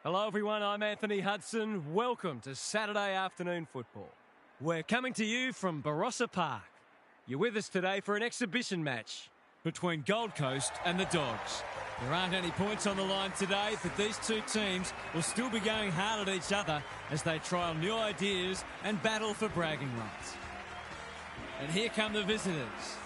Hello everyone, I'm Anthony Hudson. Welcome to Saturday afternoon football. We're coming to you from Barossa Park. You're with us today for an exhibition match between Gold Coast and the Dogs. There aren't any points on the line today, but these two teams will still be going hard at each other as they trial new ideas and battle for bragging rights. And here come the visitors.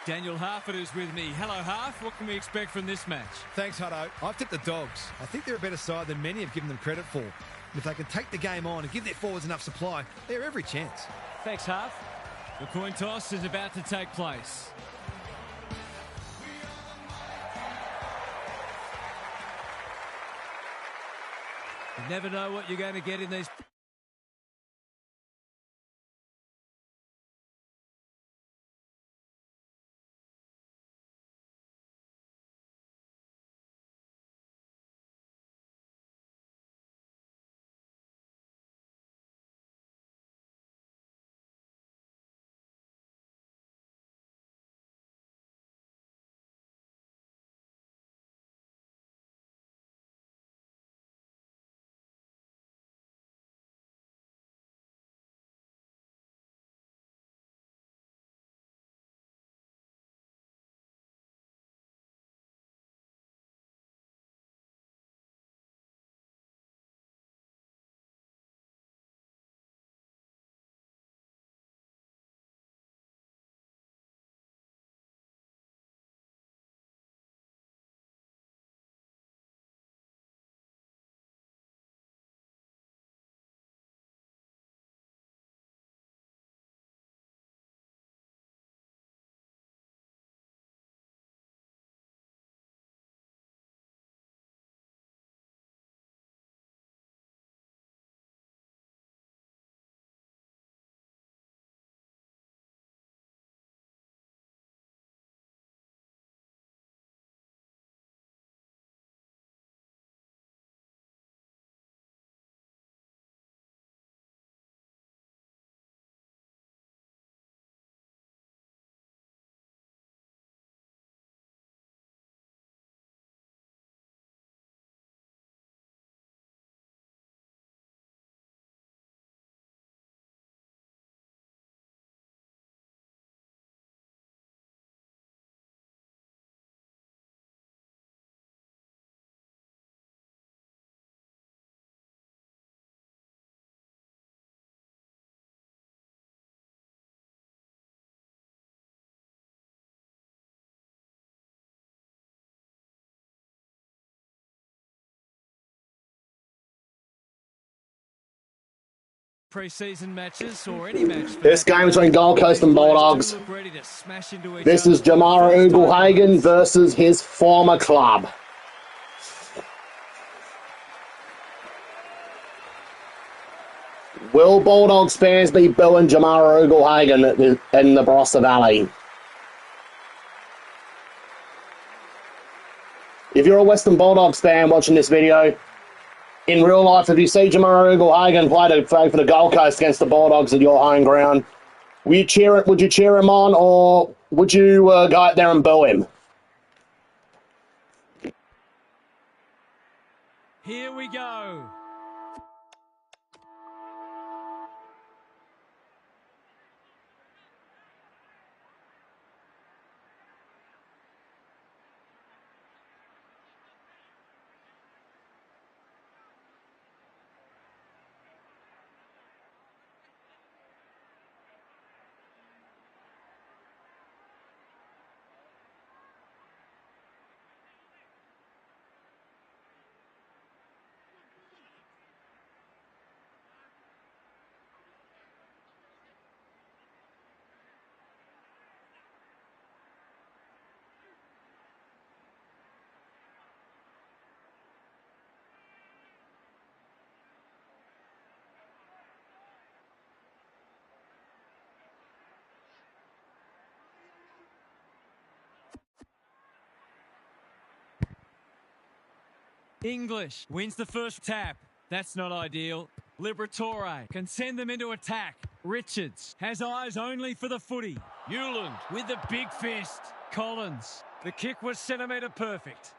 Daniel Harford is with me. Hello, Harf. What can we expect from this match? Thanks, Hutto. I've tipped the Dogs. I think they're a better side than many have given them credit for. And if they can take the game on and give their forwards enough supply, they're every chance. Thanks, Harf. The coin toss is about to take place. You never know what you're going to get in these. Pre-season matches or any match. This game between Gold Coast and Bulldogs. This is Jamara Ugle-Hagan versus his former club. Will Bulldogs fans be booing Jamara Ugle-Hagan in the Barossa Valley? If you're a Western Bulldogs fan watching this video, in real life, if you see Jamara Ugle-Hagan play for the Gold Coast against the Bulldogs at your home ground, would you cheer him on, or would you go out there and boo him? Here we go. English wins the first tap. That's not ideal. Liberatore can send them into attack. Richards has eyes only for the footy. Newland with the big fist. Collins. The kick was centimetre perfect.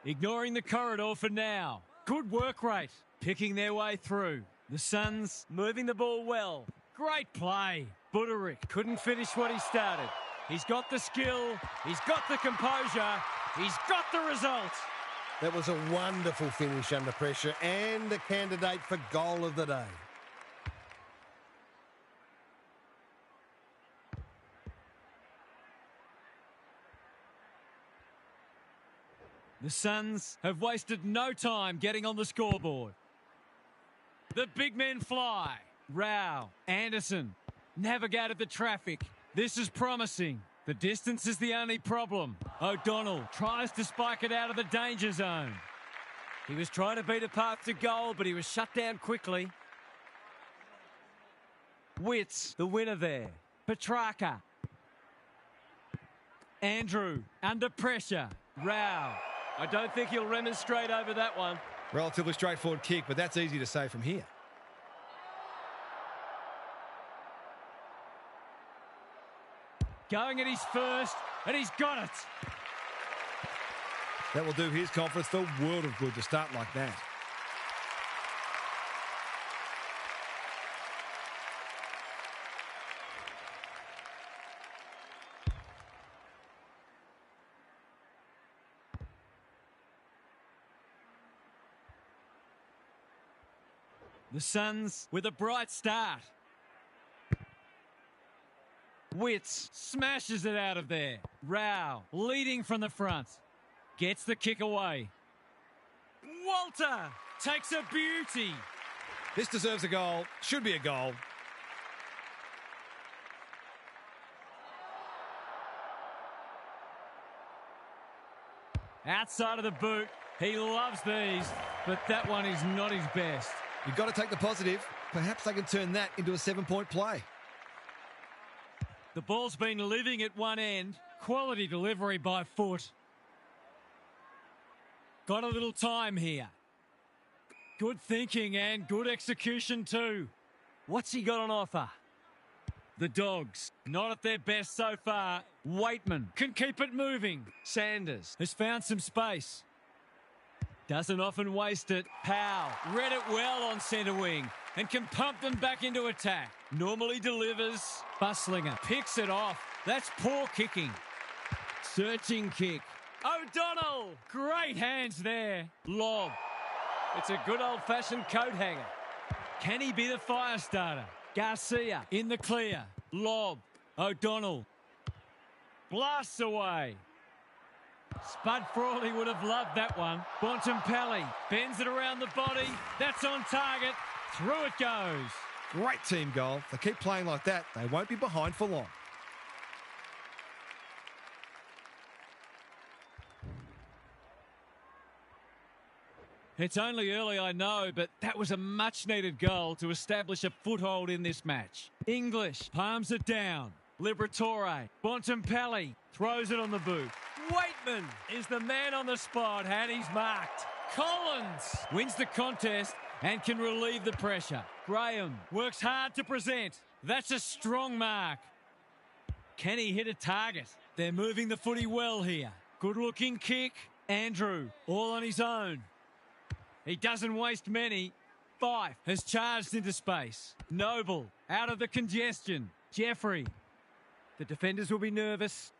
Ignoring the corridor for now. Good work rate. Picking their way through. The Suns moving the ball well. Great play. Buderick couldn't finish what he started. He's got the skill. He's got the composure. He's got the result. That was a wonderful finish under pressure and a candidate for goal of the day. The Suns have wasted no time getting on the scoreboard. The big men fly. Rao, Anderson, navigated the traffic. This is promising. The distance is the only problem. O'Donnell tries to spike it out of the danger zone. He was trying to beat a path to goal, but he was shut down quickly. Witts, the winner there. Petrarca. Andrew, under pressure. Rao. I don't think he'll remonstrate over that one. Relatively straightforward kick, but that's easy to say from here. Going at his first, and he's got it. That will do his confidence the world of good to start like that. The Suns with a bright start. Witts smashes it out of there. Rao leading from the front. Gets the kick away. Walter takes a beauty. This deserves a goal. Should be a goal. Outside of the boot. He loves these, but that one is not his best. You've got to take the positive. Perhaps they can turn that into a 7-point play. The ball's been living at one end. Quality delivery by foot. Got a little time here. Good thinking and good execution too. What's he got on offer? The Dogs, not at their best so far. Waitman can keep it moving. Sanders has found some space. Doesn't often waste it. Powell read it well on centre wing and can pump them back into attack. Normally delivers. Busslinger picks it off. That's poor kicking. Searching kick. O'Donnell. Great hands there. Lob. It's a good old-fashioned coat hanger. Can he be the fire starter? Garcia in the clear. Lob. O'Donnell. Blasts away. Spud Frawley would have loved that one. Bontempelli bends it around the body. That's on target. Through it goes. Great team goal. If they keep playing like that, they won't be behind for long. It's only early, I know, but that was a much-needed goal to establish a foothold in this match. English palms it down. Liberatore. Bontempelli throws it on the boot. Waitman is the man on the spot and he's marked. Collins wins the contest and can relieve the pressure. Graham works hard to present. That's a strong mark. Can he hit a target? They're moving the footy well here. Good-looking kick. Andrew all on his own. He doesn't waste many. Fife has charged into space. Noble out of the congestion. Jeffrey. The defenders will be nervous.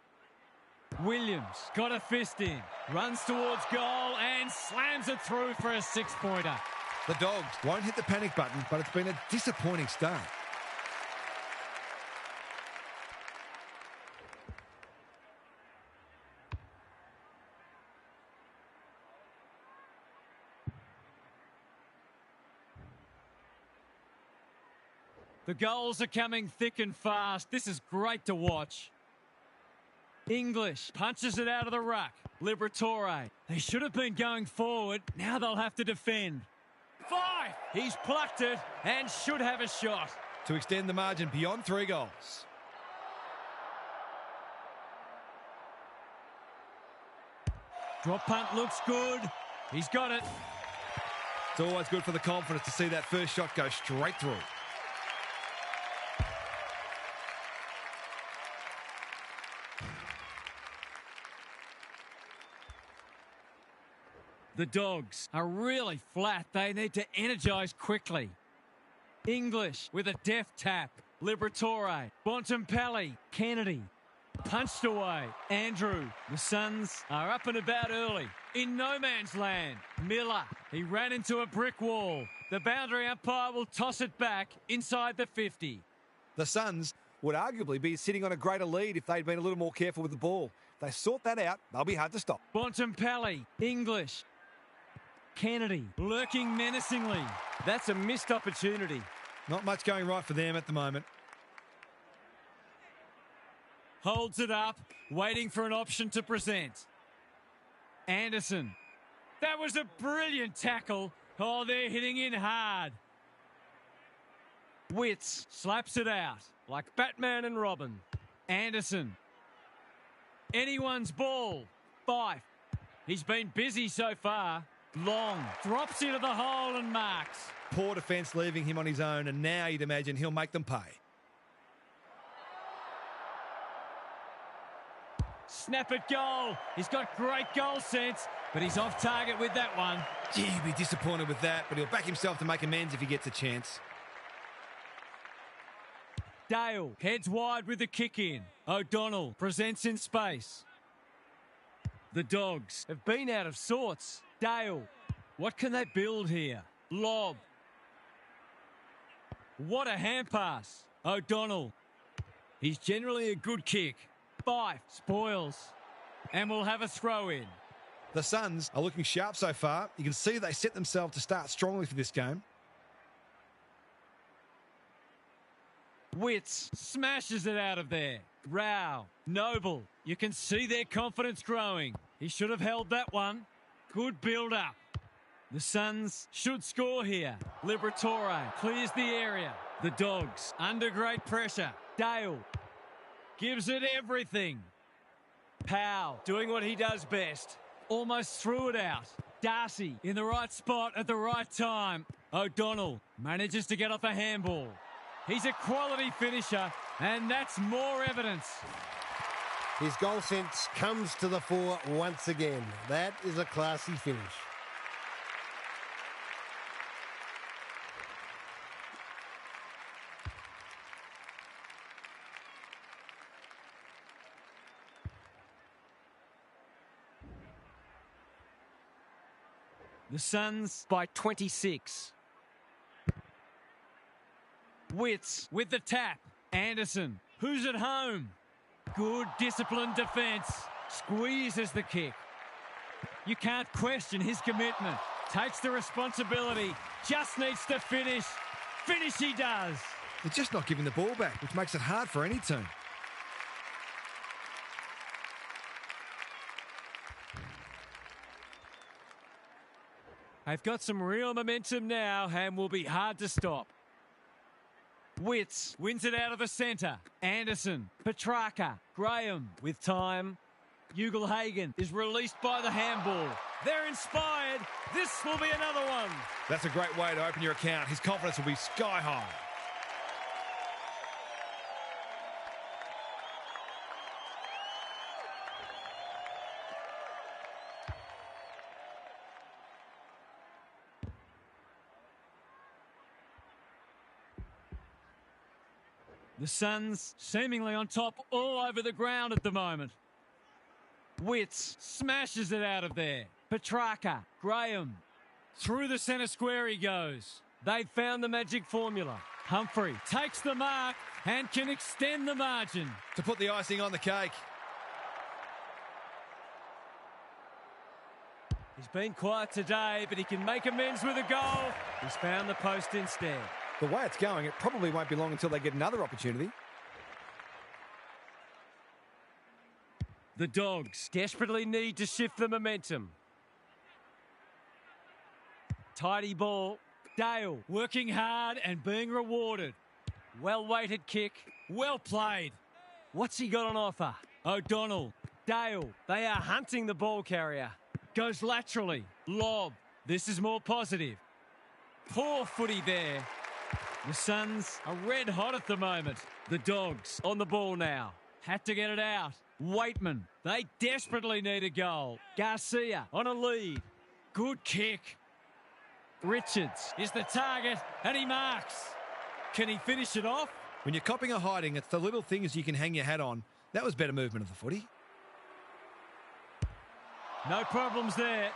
Williams got a fist in. Runs towards goal and slams it through for a 6-pointer. The Dogs won't hit the panic button, but it's been a disappointing start. The goals are coming thick and fast. This is great to watch. English punches it out of the ruck. Liberatore. They should have been going forward. Now they'll have to defend. Fife! He's plucked it and should have a shot. To extend the margin beyond 3 goals. Drop punt looks good. He's got it. It's always good for the confidence to see that first shot go straight through. The Dogs are really flat. They need to energise quickly. English with a deft tap. Liberatore, Bontempelli, Kennedy. Punched away. Andrew. The Suns are up and about early. In no man's land. Miller. He ran into a brick wall. The boundary umpire will toss it back inside the 50. The Suns would arguably be sitting on a greater lead if they'd been a little more careful with the ball. If they sort that out, they'll be hard to stop. Bontempelli. English. Kennedy. Lurking menacingly. That's a missed opportunity. Not much going right for them at the moment. Holds it up, waiting for an option to present. Anderson. That was a brilliant tackle. Oh, they're hitting in hard. Witts slaps it out like Batman and Robin. Anderson. Anyone's ball. Fife. He's been busy so far. Long. Drops into the hole and marks. Poor defence leaving him on his own, and now you'd imagine he'll make them pay. Snap at goal. He's got great goal sense, but he's off target with that one. Gee, he'll be disappointed with that, but he'll back himself to make amends if he gets a chance. Dale heads wide with the kick in. O'Donnell presents in space. The Dogs have been out of sorts. Dale, what can they build here? Lob. What a hand pass. O'Donnell. He's generally a good kick. Fife spoils. And we'll have a throw in. The Suns are looking sharp so far. You can see they set themselves to start strongly for this game. Witts smashes it out of there. Rao. Noble. You can see their confidence growing. He should have held that one. Good build-up. The Suns should score here. Liberatore clears the area. The Dogs under great pressure. Dale gives it everything. Powell doing what he does best. Almost threw it out. Darcy in the right spot at the right time. O'Donnell manages to get off a handball. He's a quality finisher, and that's more evidence. His goal sense comes to the fore once again. That is a classy finish. The Suns by 26. Witts with the tap. Anderson, who's at home? Good disciplined defence. Squeezes the kick. You can't question his commitment. Takes the responsibility. Just needs to finish. Finish he does. They're just not giving the ball back, which makes it hard for any team. They've got some real momentum now and will be hard to stop. Witts wins it out of the centre. Anderson, Petrarca, Graham with time. Ugelhagen is released by the handball. They're inspired. This will be another one. That's a great way to open your account. His confidence will be sky high. The Suns seemingly on top all over the ground at the moment. Witts smashes it out of there. Petrarca, Graham. Through the centre square he goes. They've found the magic formula. Humphrey takes the mark and can extend the margin. To put the icing on the cake. He's been quiet today, but he can make amends with a goal. He's found the post instead. The way it's going, it probably won't be long until they get another opportunity. The Dogs desperately need to shift the momentum. Tidy ball. Dale working hard and being rewarded. Well-weighted kick. Well played. What's he got on offer? O'Donnell. Dale. They are hunting the ball carrier. Goes laterally. Lob. This is more positive. Poor footy there. The Suns are red hot at the moment. The Dogs on the ball now. Had to get it out. Waitman, they desperately need a goal. Garcia on a lead. Good kick. Richards is the target and he marks. Can he finish it off? When you're copping or hiding, it's the little things you can hang your hat on. That was better movement of the footy. No problems there.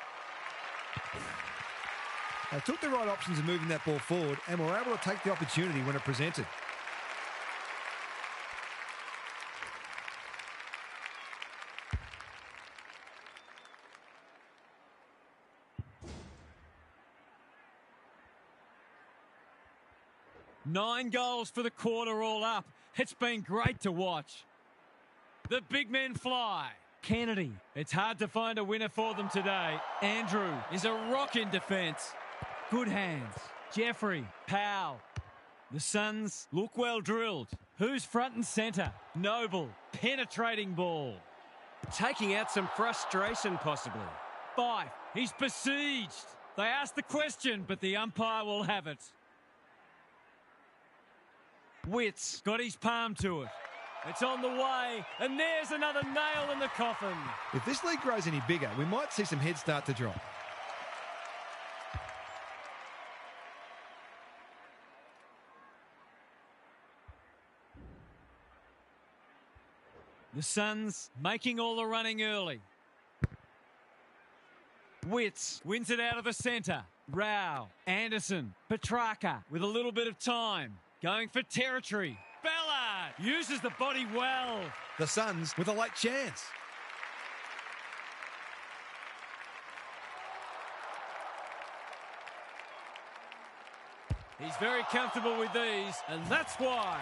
They took the right options in moving that ball forward and were able to take the opportunity when it presented. Nine goals for the quarter all up. It's been great to watch. The big men fly. Kennedy. It's hard to find a winner for them today. Andrew is a rock in defence. Good hands. Jeffrey. Powell. The Suns look well drilled. Who's front and centre? Noble. Penetrating ball. Taking out some frustration, possibly. Fife. He's besieged. They asked the question, but the umpire will have it. Witt's got his palm to it. It's on the way, and there's another nail in the coffin. If this league grows any bigger, we might see some heads start to drop. The Suns making all the running early. Witts wins it out of the centre. Rao, Anderson, Petrarca with a little bit of time. Going for territory. Ballard uses the body well. The Suns with a late chance. He's very comfortable with these, and that's why.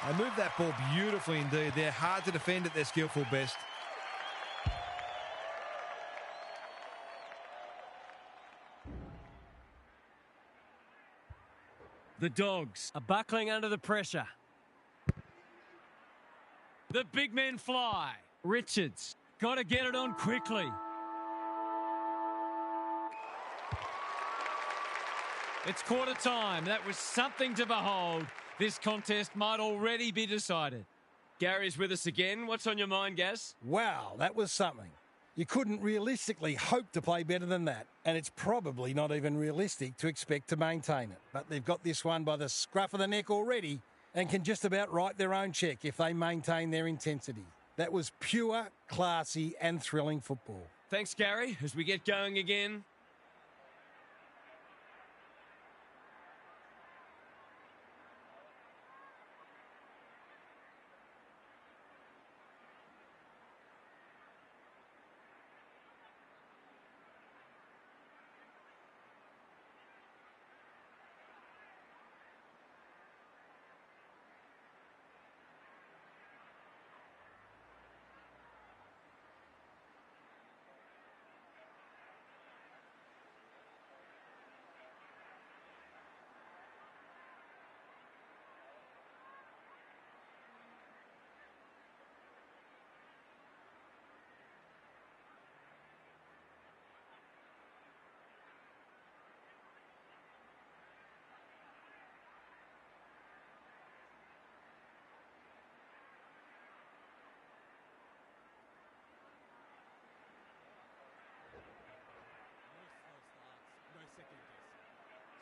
They moved that ball beautifully indeed. They're hard to defend at their skillful best. The Dogs are buckling under the pressure. The big men fly. Richards got to get it on quickly. It's quarter time. That was something to behold. This contest might already be decided. Gary's with us again. What's on your mind, Gaz? Wow, that was something. You couldn't realistically hope to play better than that, and it's probably not even realistic to expect to maintain it. But they've got this one by the scruff of the neck already and can just about write their own cheque if they maintain their intensity. That was pure, classy and thrilling football. Thanks, Gary. As we get going again.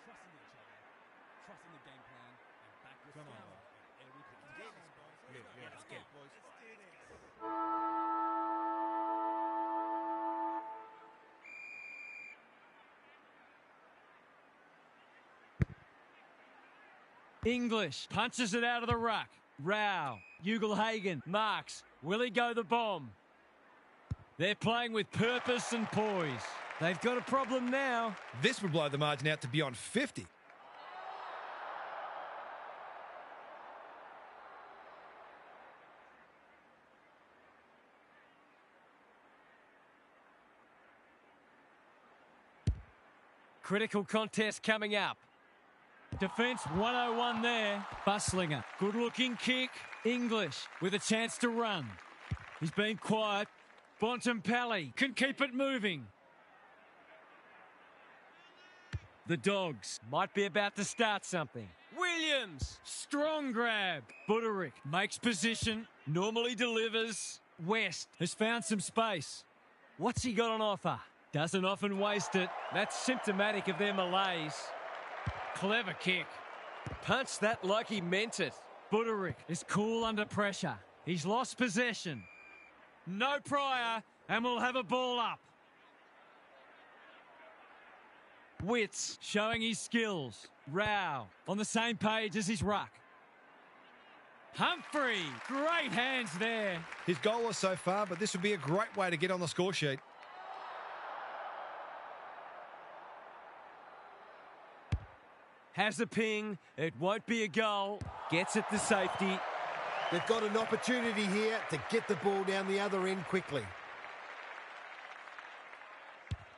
Trusting each other, trusting the game plan, and back with everything. Let's get it, boys. Let's do this. English punches it out of the ruck. Rao, Ugelhagen, marks. Will he go the bomb? They're playing with purpose and poise. They've got a problem now. This would blow the margin out to beyond 50. Critical contest coming up. Defence 101 there. Busslinger, good-looking kick. English with a chance to run. He's been quiet. Bontempelli can keep it moving. The Dogs Might be about to start something. Williams, strong grab. Buderick makes position, normally delivers. West has found some space. What's he got on offer? Doesn't often waste it. That's symptomatic of their malaise. Clever kick. Punched that like he meant it. Buderick is cool under pressure. He's lost possession. No prior, and we'll have a ball up. Wits showing his skills. Rao on the same page as his ruck. Humphrey, great hands there. His goalless so far, but this would be a great way to get on the score sheet. Has a ping. It won't be a goal. Gets it to safety. They've got an opportunity here to get the ball down the other end quickly.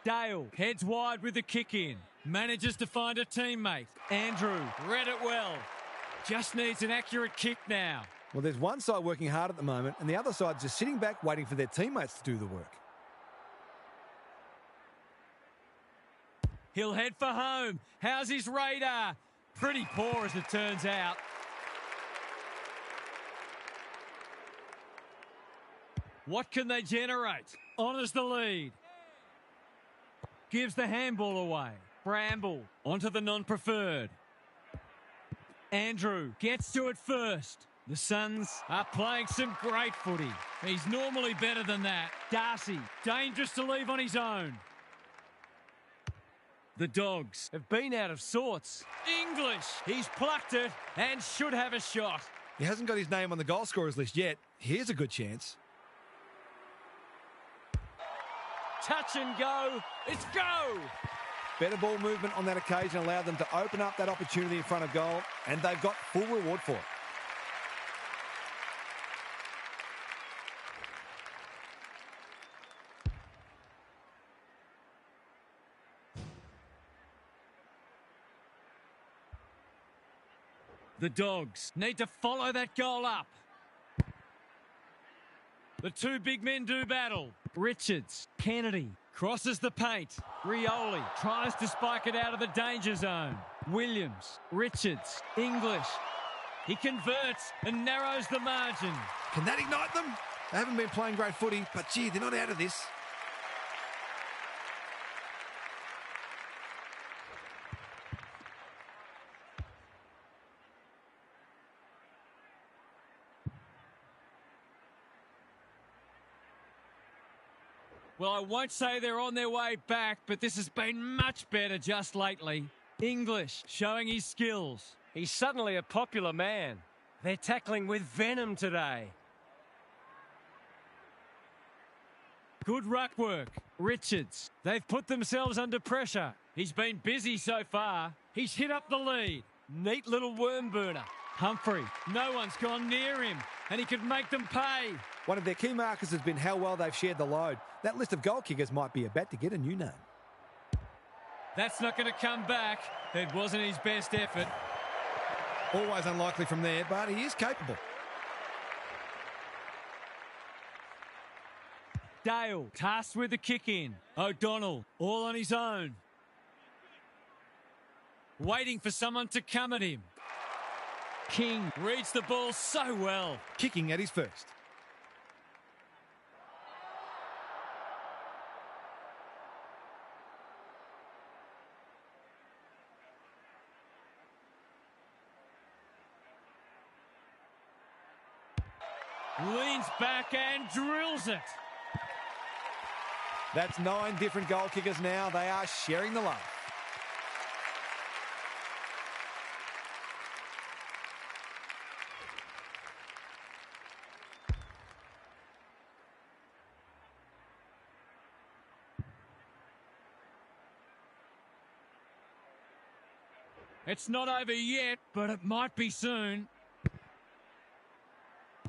Dale heads wide with the kick in. Manages to find a teammate. Andrew read it well. Just needs an accurate kick now. Well, there's one side working hard at the moment, and the other side's just sitting back waiting for their teammates to do the work. He'll head for home. How's his radar? Pretty poor as it turns out. What can they generate? Honours the lead. Gives the handball away. Bramble onto the non-preferred. Andrew gets to it first. The Suns are playing some great footy. He's normally better than that. Darcy, dangerous to leave on his own. The Dogs have been out of sorts. English. He's plucked it and should have a shot. He hasn't got his name on the goal scorers list yet. Here's a good chance. Touch and go. It's go. Better ball movement on that occasion allowed them to open up that opportunity in front of goal, and they've got full reward for it. The Dogs need to follow that goal up. The two big men do battle. Richards, Kennedy, crosses the paint. Rioli tries to spike it out of the danger zone. Williams, Richards, English. He converts and narrows the margin. Can that ignite them? They haven't been playing great footy, but gee, they're not out of this. Well, I won't say they're on their way back, but this has been much better just lately. English showing his skills. He's suddenly a popular man. They're tackling with venom today. Good ruck work. Richards. They've put themselves under pressure. He's been busy so far. He's hit up the lead. Neat little worm burner. Humphrey. No one's gone near him, and he could make them pay. One of their key markers has been how well they've shared the load. That list of goal kickers might be about to get a new name. That's not going to come back. It wasn't his best effort. Always unlikely from there, but he is capable. Dale tasked with the kick in. O'Donnell all on his own. Waiting for someone to come at him. King reads the ball so well. Kicking at his first. Leans back and drills it. That's 9 different goal kickers now. They are sharing the love. It's not over yet, but it might be soon.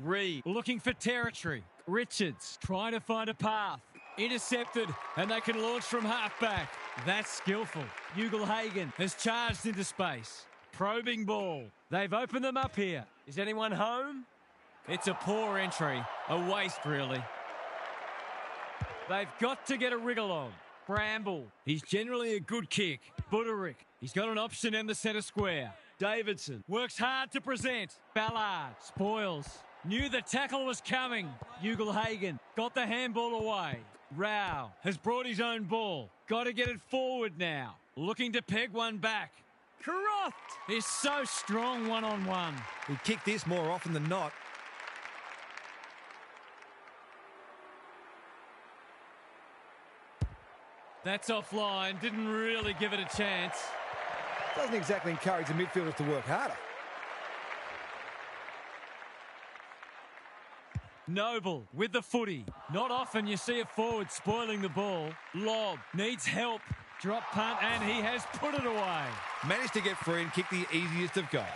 Reed looking for territory. Richards trying to find a path. Intercepted, and they can launch from halfback. That's skillful. Ugle-Hagan has charged into space. Probing ball. They've opened them up here. Is anyone home? It's a poor entry. A waste, really. They've got to get a wriggle on. Bramble. He's generally a good kick, Buderick. He's got an option in the centre square. Davidson works hard to present. Ballard spoils. Knew the tackle was coming. Ugelhagen got the handball away. Rao has brought his own ball. Got to get it forward now. Looking to peg one back. Croft is so strong one-on-one. He'd kick this more often than not. That's offline. Didn't really give it a chance. Doesn't exactly encourage the midfielders to work harder. Noble with the footy. Not often you see a forward spoiling the ball. Lob needs help. Drop punt and he has put it away. Managed to get free and kick the easiest of goals.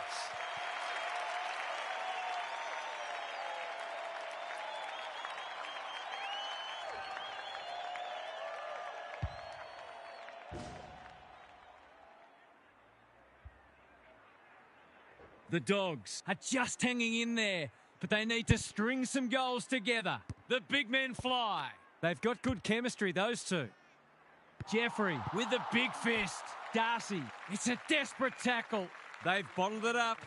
The Dogs are just hanging in there, but they need to string some goals together. The big men fly. They've got good chemistry, those two. Jeffrey with the big fist. Darcy, it's a desperate tackle. They've bottled it up.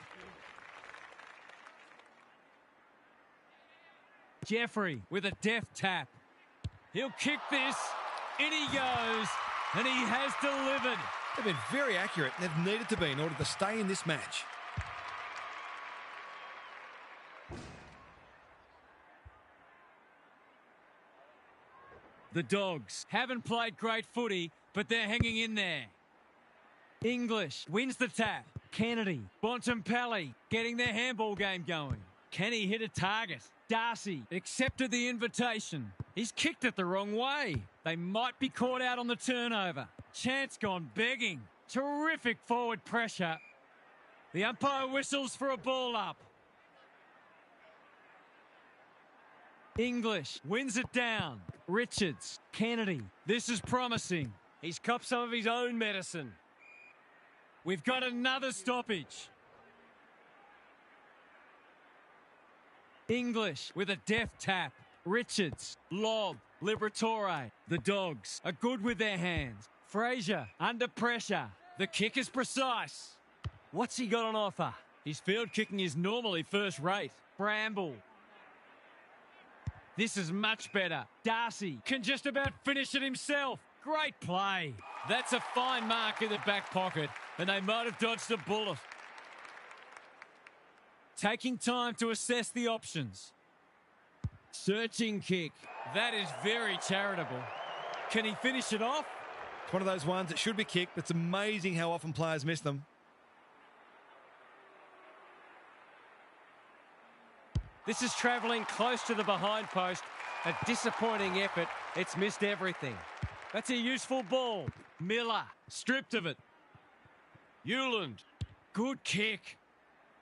Jeffrey with a deft tap. He'll kick this. In he goes, and he has delivered. They've been very accurate and they've needed to be in order to stay in this match. The Dogs haven't played great footy, but they're hanging in there. English wins the tap. Kennedy, Bontempelli getting their handball game going. Can he hit a target? Darcy accepted the invitation. He's kicked it the wrong way. They might be caught out on the turnover. Chance gone begging. Terrific forward pressure. The umpire whistles for a ball up. English wins it down. Richards, Kennedy. This is promising. He's copped some of his own medicine. We've got another stoppage. English with a deft tap. Richards, lob, Liberatore. The Dogs are good with their hands. Fraser under pressure. The kick is precise. What's he got on offer? His field kicking is normally first rate. Bramble. This is much better. Darcy can just about finish it himself. Great play. That's a fine mark in the back pocket, and they might have dodged a bullet. Taking time to assess the options. Searching kick. That is very charitable. Can he finish it off? It's one of those ones that should be kicked, but it's amazing how often players miss them. This is travelling close to the behind post. A disappointing effort. It's missed everything. That's a useful ball. Miller stripped of it. Euland. Good kick.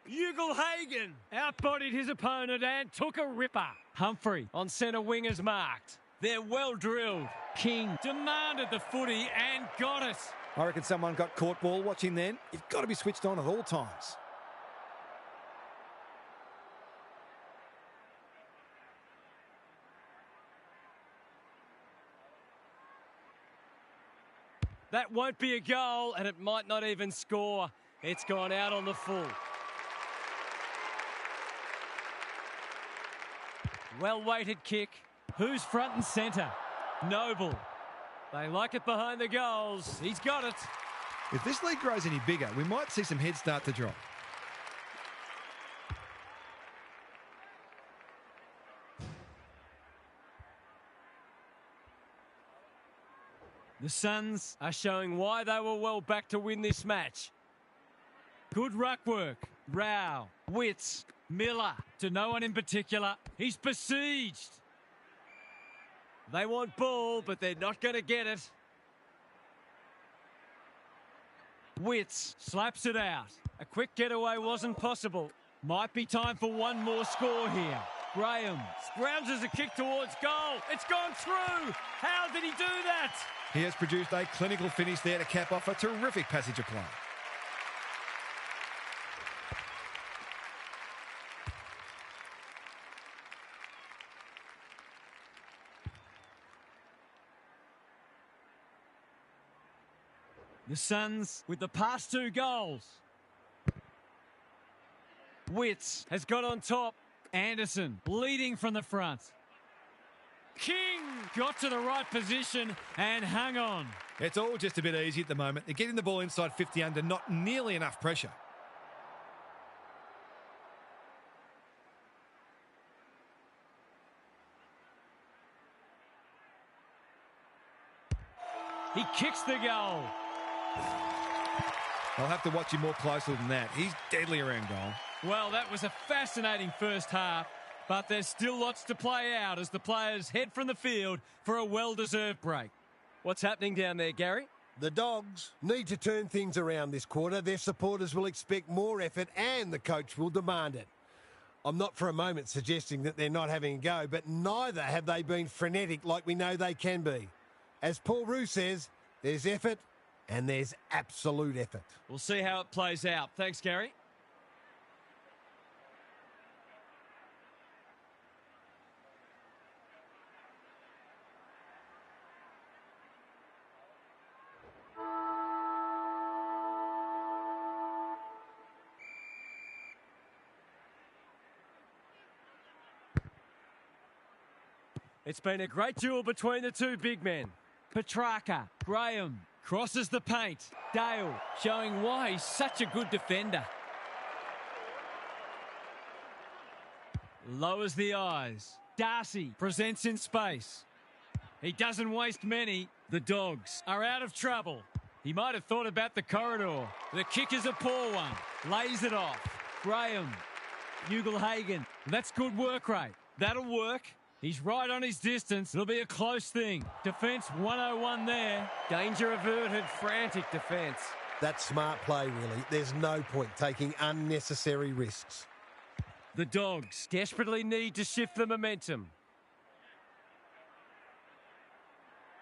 Ugelhagen outbodied his opponent and took a ripper. Humphrey on centre wing is marked. They're well drilled. King demanded the footy and got it. I reckon someone got caught ball watching then. You've got to be switched on at all times. That won't be a goal, and it might not even score. It's gone out on the full. Well-weighted kick. Who's front and centre? Noble. They like it behind the goals. He's got it. If this league grows any bigger, we might see some heads start to drop. The Suns are showing why they were well back to win this match. Good ruck work. Rao, Witts, Miller. To no one in particular. He's besieged. They want ball, but they're not going to get it. Witts slaps it out. A quick getaway wasn't possible. Might be time for one more score here. Graham scrounges a kick towards goal. It's gone through. How did he do that? He has produced a clinical finish there to cap off a terrific passage of play. The Suns with the past 2 goals. Witts has got on top. Anderson leading from the front. King got to the right position and hung on. It's all just a bit easy at the moment. They're getting the ball inside 50 under, not nearly enough pressure. He kicks the goal. I'll have to watch him more closely than that. He's deadly around goal. Well, that was a fascinating first half, but there's still lots to play out as the players head from the field for a well-deserved break. What's happening down there, Gary? The Dogs need to turn things around this quarter. Their supporters will expect more effort and the coach will demand it. I'm not for a moment suggesting that they're not having a go, but neither have they been frenetic like we know they can be. As Paul Roux says, there's effort and there's absolute effort. We'll see how it plays out. Thanks, Gary. It's been a great duel between the two big men. Petrarca, Graham, crosses the paint. Dale showing why he's such a good defender. Lowers the eyes. Darcy presents in space. He doesn't waste many. The Dogs are out of trouble. He might have thought about the corridor. The kick is a poor one. Lays it off. Graham. Ugelhagen. That's good work rate. That'll work. He's right on his distance. It'll be a close thing. Defence 101 there. Danger averted, frantic defence. That's smart play, really. There's no point taking unnecessary risks. The Dogs desperately need to shift the momentum.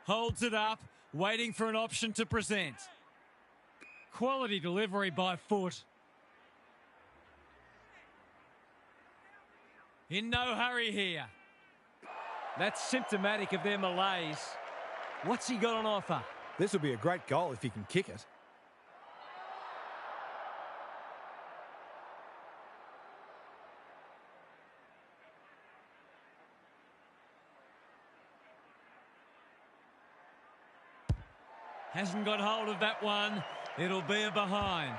Holds it up, waiting for an option to present. Quality delivery by foot. In no hurry here. That's symptomatic of their malaise. What's he got on offer? This will be a great goal if he can kick it. Hasn't got hold of that one. It'll be a behind.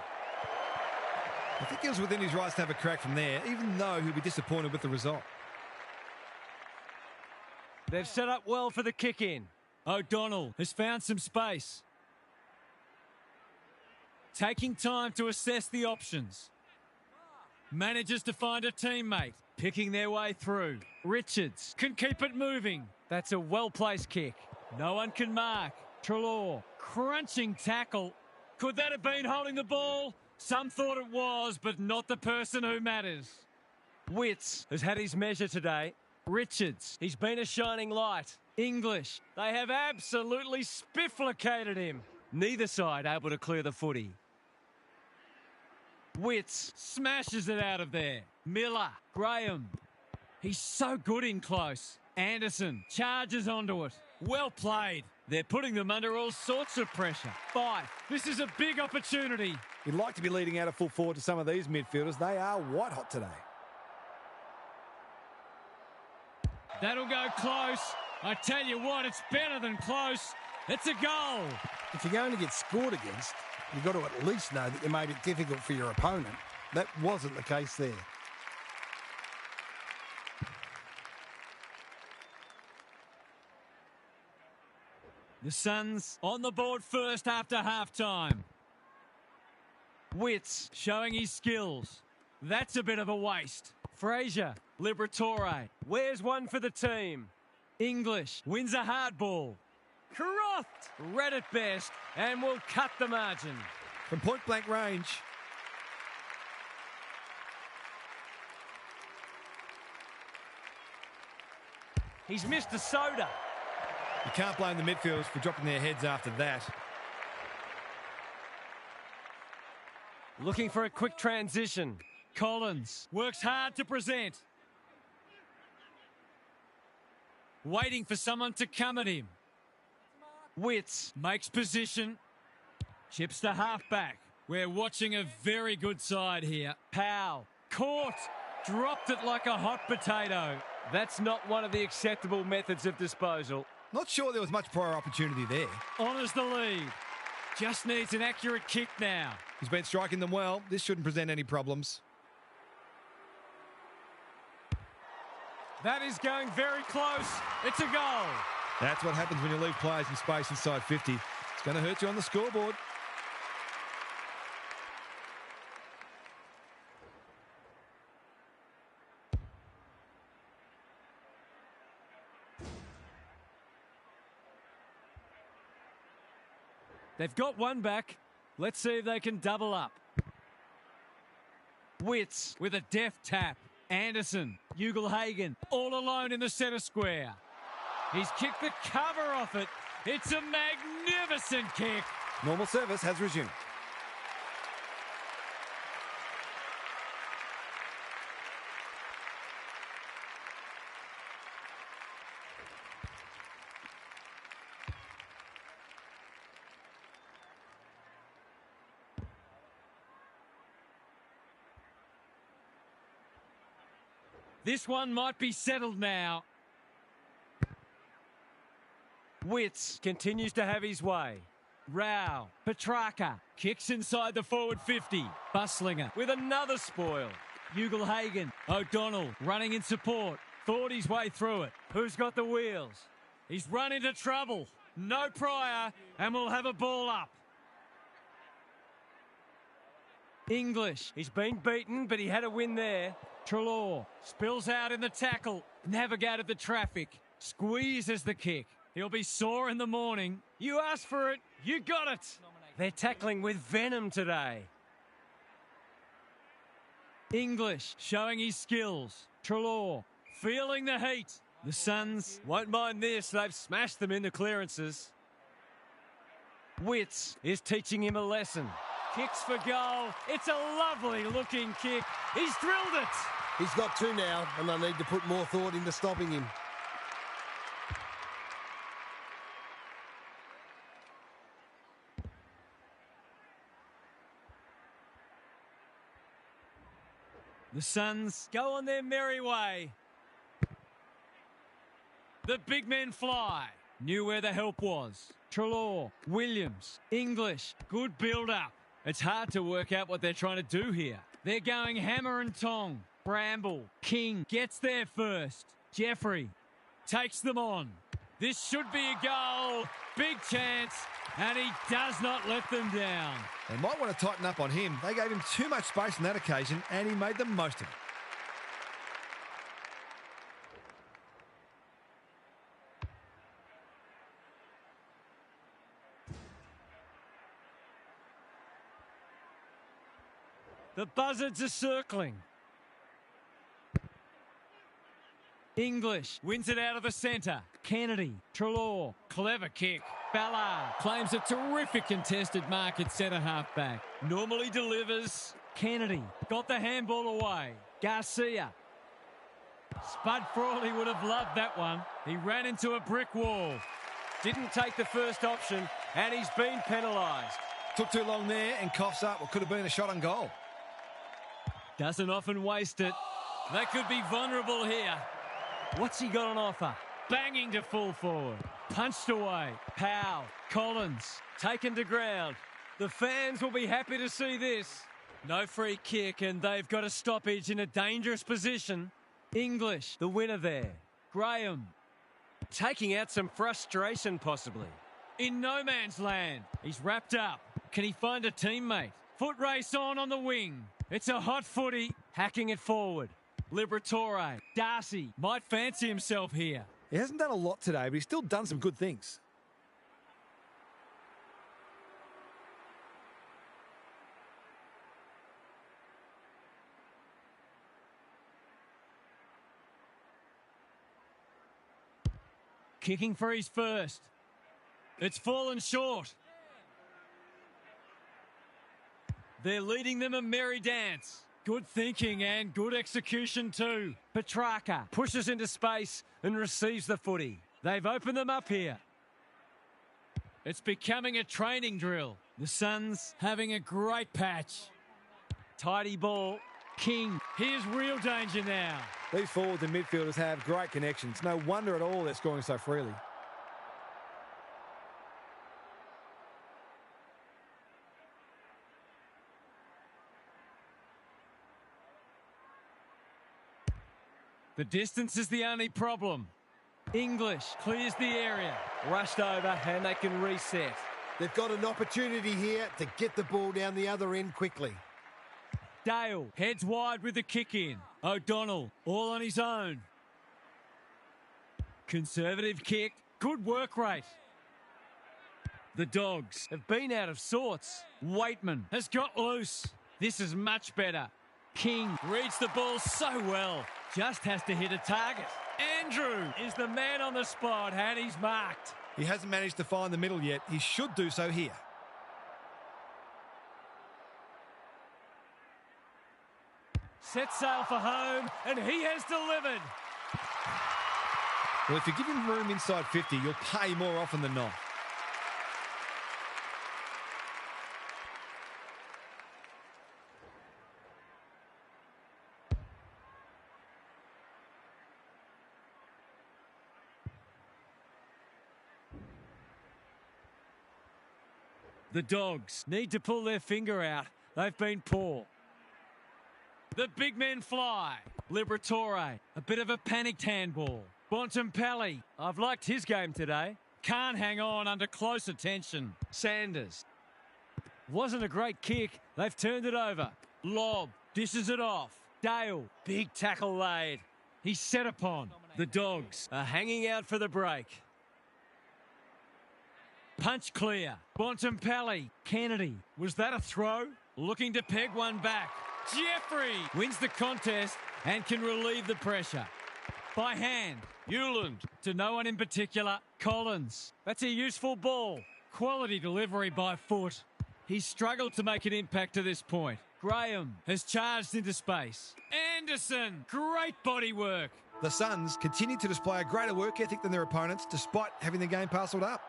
I think he was within his rights to have a crack from there, even though he'll be disappointed with the result. They've set up well for the kick-in. O'Donnell has found some space. Taking time to assess the options. Manages to find a teammate. Picking their way through. Richards can keep it moving. That's a well-placed kick. No one can mark. Treloar, crunching tackle. Could that have been holding the ball? Some thought it was, but not the person who matters. Witts has had his measure today. Richards, He's been a shining light. English. They have absolutely spifflicated him. Neither side able to clear the footy. Witts smashes it out of there. Miller, Graham. He's so good in close. Anderson charges onto it. Well played. They're putting them under all sorts of pressure. Fife, this is a big opportunity. You'd like to be leading out a full forward to some of these midfielders. They are white hot today. That'll go close. I tell you what, it's better than close. It's a goal. If you're going to get scored against, you've got to at least know that you made it difficult for your opponent. That wasn't the case there. The Suns on the board first after half-time. Witts showing his skills. That's a bit of a waste. Fraser, Liberatore. Where's one for the team? English wins a hard ball. Croft read it best and will cut the margin. From point-blank range. He's missed a soda. You can't blame the midfielders for dropping their heads after that. Looking for a quick transition. Collins works hard to present. Waiting for someone to come at him. Witts makes position. Chips to halfback. We're watching a very good side here. Powell, caught, dropped it like a hot potato. That's not one of the acceptable methods of disposal. Not sure there was much prior opportunity there. Honours the lead. Just needs an accurate kick now. He's been striking them well. This shouldn't present any problems. That is going very close. It's a goal. That's what happens when you leave players in space inside 50. It's going to hurt you on the scoreboard. They've got one back. Let's see if they can double up. Witts with a deft tap. Anderson, Ugle-Hagan, all alone in the centre square. He's kicked the cover off it. It's a magnificent kick. Normal service has resumed. This one might be settled now. Witts continues to have his way. Rao, Petrarca, kicks inside the forward 50. Buslinger with another spoil. Ugle-Hagan, O'Donnell running in support. Thought his way through it. Who's got the wheels? He's run into trouble. No prior, and we'll have a ball up. English. He's been beaten, but he had a win there. Treloar spills out in the tackle. Navigated the traffic. Squeezes the kick. He'll be sore in the morning. You asked for it. You got it. They're tackling with venom today. English showing his skills. Treloar feeling the heat. The Suns won't mind this. They've smashed them into clearances. Witts is teaching him a lesson. Kicks for goal. It's a lovely looking kick. He's drilled it. He's got two now, and they need to put more thought into stopping him. The Suns go on their merry way. The big men fly. Knew where the help was. Treloar, Williams, English. Good build-up. It's hard to work out what they're trying to do here. They're going hammer and tong. Bramble, King gets there first. Jeffrey takes them on. This should be a goal. Big chance. And he does not let them down. They might want to tighten up on him. They gave him too much space on that occasion, and he made the most of it. The buzzards are circling. English wins it out of the centre. Kennedy, Treloar, clever kick. Ballard claims a terrific contested mark at centre half-back. Normally delivers. Kennedy got the handball away. Garcia. Spud Frawley would have loved that one. He ran into a brick wall. Didn't take the first option, and he's been penalised. Took too long there and coughs up what could have been a shot on goal. Doesn't often waste it. They could be vulnerable here. What's he got on offer? Banging to full forward. Punched away. Powell. Collins. Taken to ground. The fans will be happy to see this. No free kick, and they've got a stoppage in a dangerous position. English. The winner there. Graham. Taking out some frustration, possibly. In no man's land. He's wrapped up. Can he find a teammate? Foot race on the wing. It's a hot footy. Hacking it forward. Liberatore. Darcy might fancy himself here. He hasn't done a lot today, but he's still done some good things. Kicking for his first. It's fallen short. They're leading them a merry dance. Good thinking and good execution too. Petrarca pushes into space and receives the footy. They've opened them up here. It's becoming a training drill. The Suns having a great patch. Tidy ball. King. Here's real danger now. These forwards and midfielders have great connections. No wonder at all they're scoring so freely. The distance is the only problem. English clears the area. Rushed over and they can reset. They've got an opportunity here to get the ball down the other end quickly. Dale heads wide with the kick in. O'Donnell all on his own. Conservative kick. Good work rate. The Dogs have been out of sorts. Waitman has got loose. This is much better. King reads the ball so well. Just has to hit a target. Andrew is the man on the spot and he's marked. He hasn't managed to find the middle yet. He should do so here. Set sail for home and he has delivered. Well, if you give him room inside 50, you'll pay more often than not. The Dogs need to pull their finger out. They've been poor. The big men fly. Liberatore, a bit of a panicked handball. Bontempelli, I've liked his game today. Can't hang on under close attention. Sanders. Wasn't a great kick. They've turned it over. Lob, dishes it off. Dale, big tackle laid. He's set upon. The Dogs are hanging out for the break. Punch clear. Bontempelli. Kennedy. Was that a throw? Looking to peg one back. Jeffrey wins the contest and can relieve the pressure. By hand. Hewland to no one in particular. Collins. That's a useful ball. Quality delivery by foot. He's struggled to make an impact to this point. Graham has charged into space. Anderson. Great body work. The Suns continue to display a greater work ethic than their opponents despite having the game parcelled up.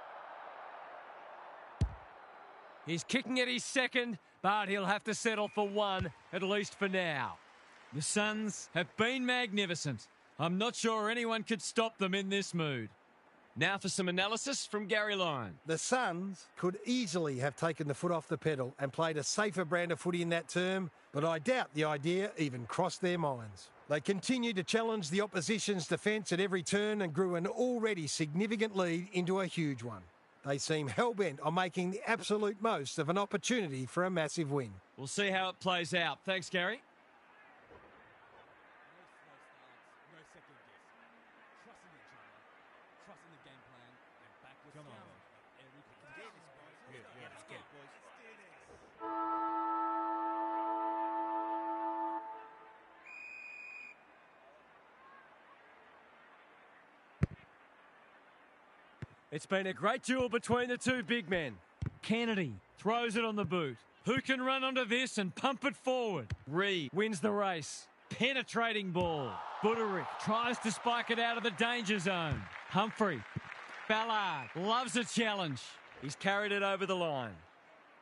He's kicking at his second, but he'll have to settle for one, at least for now. The Suns have been magnificent. I'm not sure anyone could stop them in this mood. Now for some analysis from Gary Lyon. The Suns could easily have taken the foot off the pedal and played a safer brand of footy in that term, but I doubt the idea even crossed their minds. They continued to challenge the opposition's defence at every turn and grew an already significant lead into a huge one. They seem hell-bent on making the absolute most of an opportunity for a massive win. We'll see how it plays out. Thanks, Gary. No second guess. Trusting each other, trusting the game plan, and backwards. Come on. Every play. Let's go, boys. Let's do this. It's been a great duel between the two big men. Kennedy throws it on the boot. Who can run onto this and pump it forward? Reed wins the race. Penetrating ball. Buderick tries to spike it out of the danger zone. Humphrey. Ballard loves a challenge. He's carried it over the line.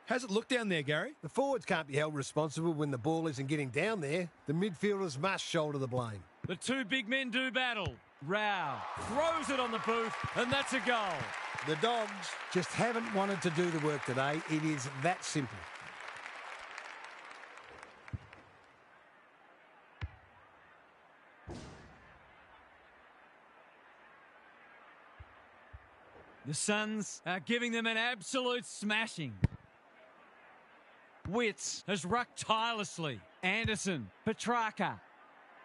How's it look down there, Gary? The forwards can't be held responsible when the ball isn't getting down there. The midfielders must shoulder the blame. The two big men do battle. Rao throws it on the booth, and that's a goal. The Dogs just haven't wanted to do the work today. It is that simple. The Suns are giving them an absolute smashing. Witts has rucked tirelessly. Anderson, Petrarca.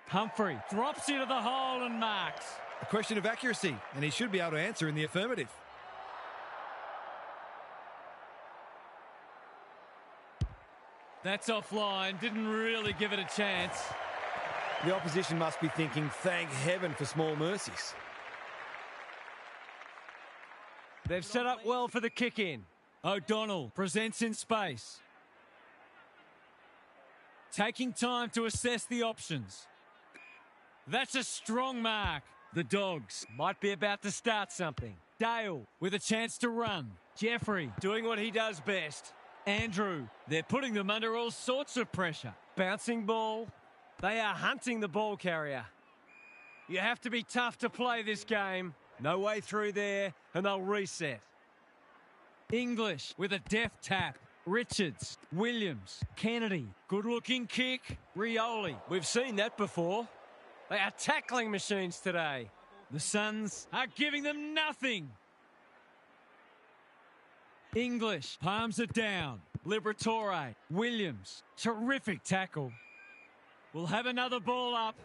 Humphrey drops into the hole and marks. A question of accuracy, and he should be able to answer in the affirmative. That's offline. Didn't really give it a chance. The opposition must be thinking, thank heaven for small mercies. They've set up well for the kick-in. O'Donnell presents in space. Taking time to assess the options. That's a strong mark. The Dogs might be about to start something. Dale with a chance to run. Jeffrey Doing what he does best. Andrew. They're putting them under all sorts of pressure. Bouncing ball. They are hunting the ball carrier. You have to be tough to play this game. No way through there, and they'll reset. English with a deft tap. Richards, Williams, Kennedy. Good-looking kick. Rioli. We've seen that before. They are tackling machines today. The Suns are giving them nothing. English palms it down. Liberatore, Williams. Terrific tackle. We'll have another ball up.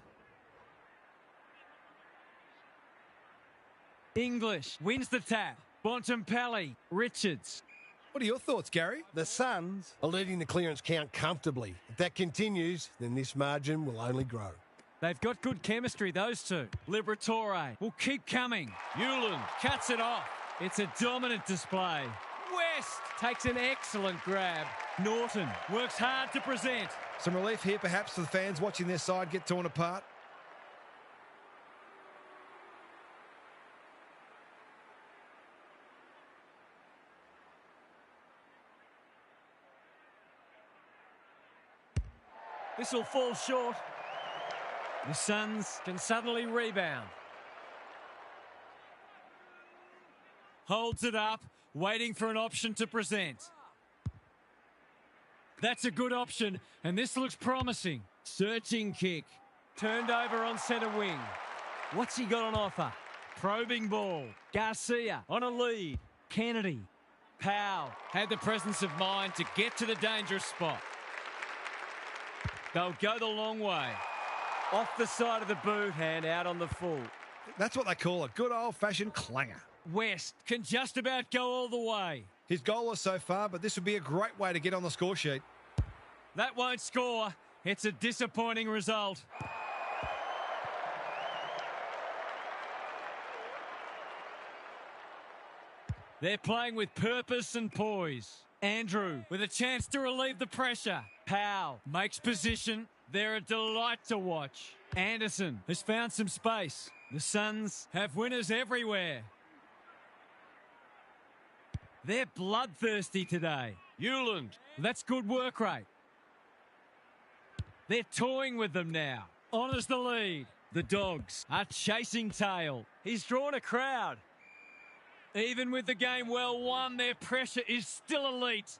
English wins the tap. Bontempelli, Richards. What are your thoughts, Gary? The Suns are leading the clearance count comfortably. If that continues, then this margin will only grow. They've got good chemistry, those two. Liberatore will keep coming. Hewland cuts it off. It's a dominant display. West takes an excellent grab. Norton works hard to present. Some relief here perhaps for the fans watching their side get torn apart. This will fall short. The Suns Can suddenly rebound. holds it up, waiting for an option to present. That's a good option, and this looks promising. Searching kick. Turned over on centre wing. What's he got on offer? Probing ball. Garcia on a lead. Kennedy. Powell Had the presence of mind to get to the dangerous spot. They'll go the long way. off the side of the boot and out on the full. That's what they call a good old-fashioned clanger. West can just about go all the way. He's goalless so far, but this would be a great way to get on the score sheet. That won't score. It's a disappointing result. They're playing with purpose and poise. Andrew with a chance to relieve the pressure. Powell makes position. They're a delight to watch. Anderson has found some space. The Suns have winners everywhere. They're bloodthirsty today. Hewland, that's good work rate. They're toying with them now. Honours the lead. The Dogs are chasing tail. He's drawn a crowd. Even with the game well won, their pressure is still elite.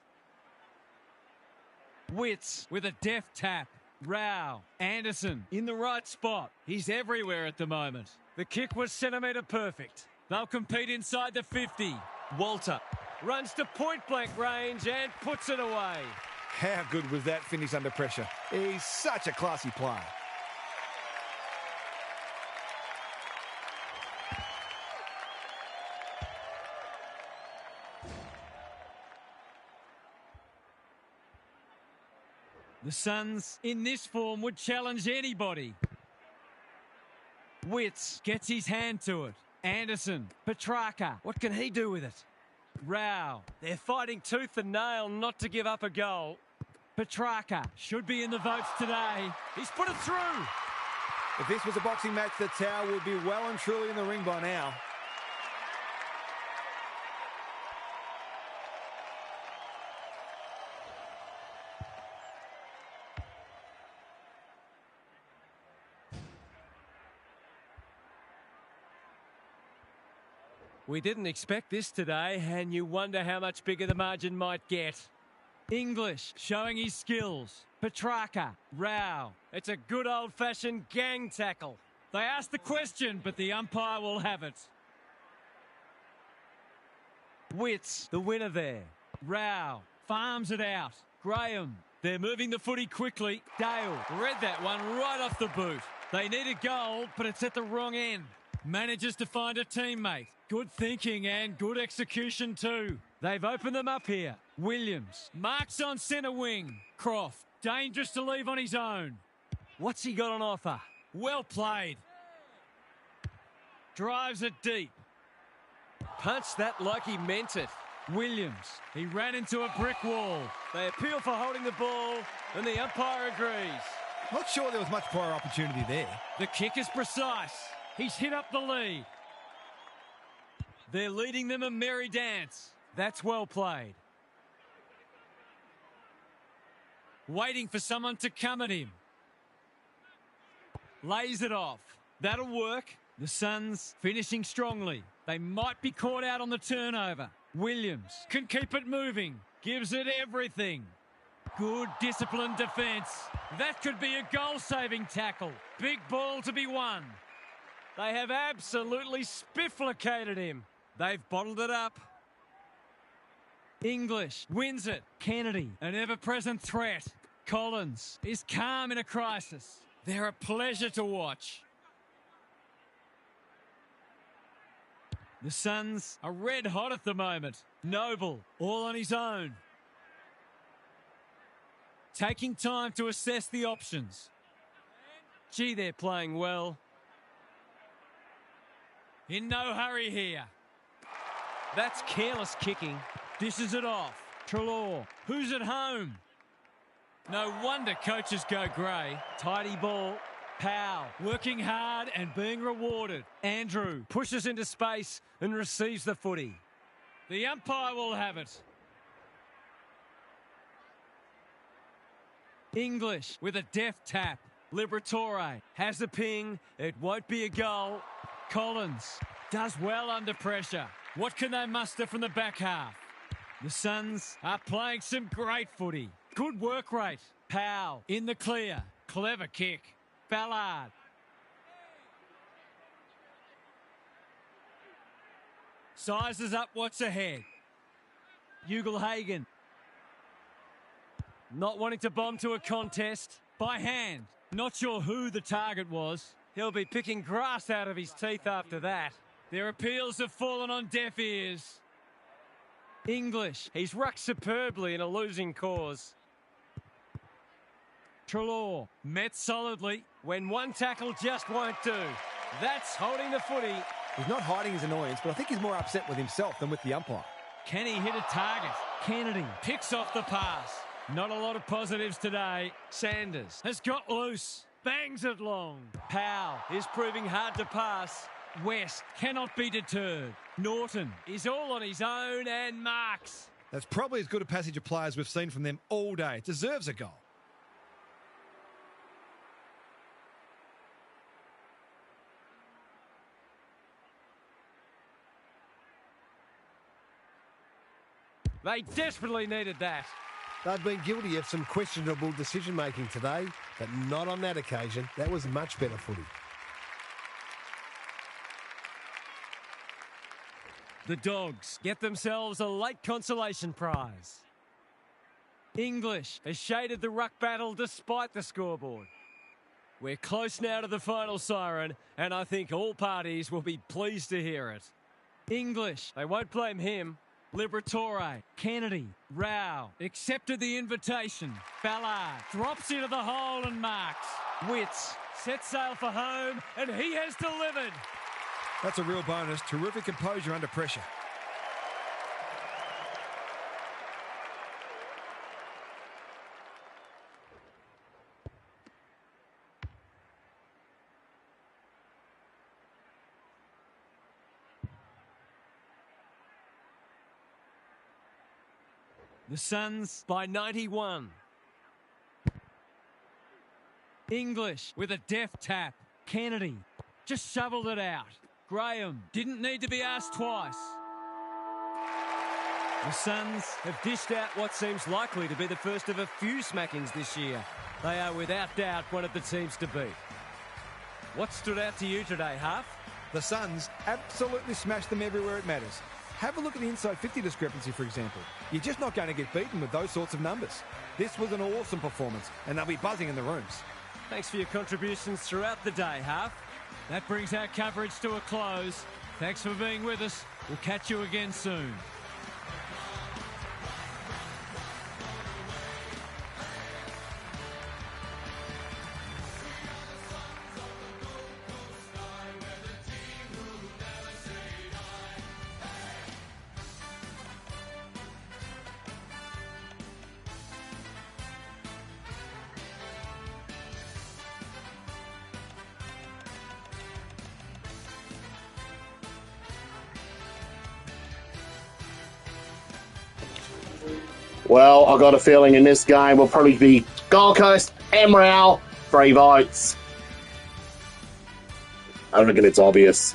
Witts with a deft tap. Rao. Anderson in the right spot. He's everywhere at the moment. The kick was centimetre perfect. They'll compete inside the 50. Walter runs to point-blank range and puts it away. How good was that finish under pressure? He's such a classy player. The Suns, in this form, would challenge anybody. Witts gets his hand to it. Anderson, Petrarca. What can he do with it? Rao. They're fighting tooth and nail not to give up a goal. Petrarca should be in the votes today. He's put it through. If this was a boxing match, the towel would be well and truly in the ring by now. We didn't expect this today, and you wonder how much bigger the margin might get. English showing his skills. Petrarca. Rao. It's a good old-fashioned gang tackle. They asked the question, but the umpire will have it. Witts, the winner there. Rao farms it out. Graham. They're moving the footy quickly. Dale read that one right off the boot. They need a goal, but it's at the wrong end. Manages to find a teammate. Good thinking and good execution too. They've opened them up here. Williams marks on centre wing. Croft, dangerous to leave on his own. What's he got on offer? Well played. Drives it deep. Punched that like he meant it. Williams, he ran into a brick wall. They appeal for holding the ball, and the umpire agrees. Not sure there was much prior opportunity there. The kick is precise. He's hit up the lead. They're leading them a merry dance. That's well played. Waiting for someone to come at him. Lays it off. That'll work. The Suns finishing strongly. They might be caught out on the turnover. Williams can keep it moving. Gives it everything. Good disciplined defence. That could be a goal-saving tackle. Big ball to be won. They have absolutely spifflicated him. They've bottled it up. English wins it. Kennedy, an ever-present threat. Collins is calm in a crisis. They're a pleasure to watch. The Suns are red hot at the moment. Noble, all on his own. Taking time to assess the options. Gee, they're playing well. In no hurry here. That's careless kicking. Dishes it off. Trelaw, who's at home? No wonder coaches go grey. Tidy ball. Powell, working hard and being rewarded. Andrew Pushes into space and receives the footy. The umpire will have it. English with a deft tap. Liberatore has a ping. It won't be a goal. Collins does well under pressure. What can they muster from the back half? The Suns are playing some great footy. Good work rate. Powell in the clear. Clever kick. Ballard. Sizes up what's ahead. Ugelhagen. Not wanting to bomb to a contest. By hand. Not sure who the target was. He'll be picking grass out of his teeth after that. Their appeals have fallen on deaf ears. English. He's rucked superbly in a losing cause. Trelaw met solidly. When one tackle just won't do. That's holding the footy. He's not hiding his annoyance, but I think he's more upset with himself than with the umpire. Can he hit a target? Kennedy picks off the pass. Not a lot of positives today. Sanders Has got loose. Bangs it long. Powell is proving hard to pass. West cannot be deterred. Norton is all on his own and marks. That's probably as good a passage of players we've seen from them all day. It deserves a goal. They desperately needed that. They've been guilty of some questionable decision-making today, but not on that occasion. That was much better footy. The Dogs get themselves a late consolation prize. English Has shaded the ruck battle despite the scoreboard. We're close now to the final siren, and I think all parties will be pleased to hear it. English. They won't blame him. Liberatore, Kennedy, Rao accepted the invitation. Ballard drops into the hole and marks. Witts sets sail for home, and he has delivered. That's a real bonus. Terrific composure under pressure. The Suns By 91. English with a deft tap. Kennedy just shoveled it out. Graham didn't need to be asked twice. The Suns have dished out what seems likely to be the first of a few smackings this year. They are without doubt one of the teams to beat. What stood out to you today, Half? The Suns absolutely smashed them everywhere it matters. Have a look at the inside 50 discrepancy, for example. You're just not going to get beaten with those sorts of numbers. This was an awesome performance, and they'll be buzzing in the rooms. Thanks for your contributions throughout the day, Half. That brings our coverage to a close. Thanks for being with us. We'll catch you again soon. Well, I got a feeling in this game will probably be Gold Coast and Real, 3 votes. I reckon it's obvious.